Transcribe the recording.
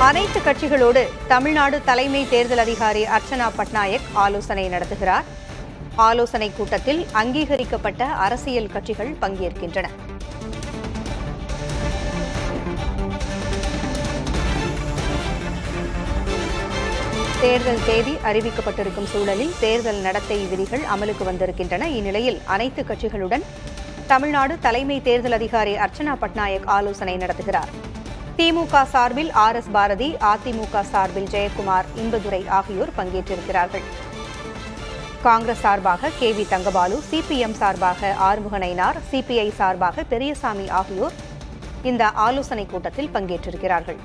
அனைத்து கட்சிகளோடு தமிழ்நாடு தலைமை தேர்தல் அதிகாரி அர்ச்சனா பட்நாயக் ஆலோசனை நடத்துகிறார். ஆலோசனை கூட்டத்தில் அங்கீகரிக்கப்பட்ட அரசியல் கட்சிகள் பங்கேற்கின்றன. தேர்தல் தேதி அறிவிக்கப்பட்டிருக்கும் சூழலில் தேர்தல் நடத்தை விதிகள் அமலுக்கு வந்திருக்கின்றன. இந்நிலையில் அனைத்து கட்சிகளுடன் தமிழ்நாடு தலைமை தேர்தல் அதிகாரி அர்ச்சனா பட்நாயக் ஆலோசனை நடத்துகிறார். திமுக சார்பில் RS பாரதி, அதிமுக சார்பில் ஜெயக்குமார், இன்பதுரை ஆகியோர் பங்கேற்றிருக்கிறார்கள். காங்கிரஸ் சார்பாக KV தங்கபாலு, CPM சார்பாக ஆறுமுகநயினார், CPI சார்பாக பெரியசாமி ஆகியோர் இந்த ஆலோசனைக் கூட்டத்தில் பங்கேற்றிருக்கிறார்கள்.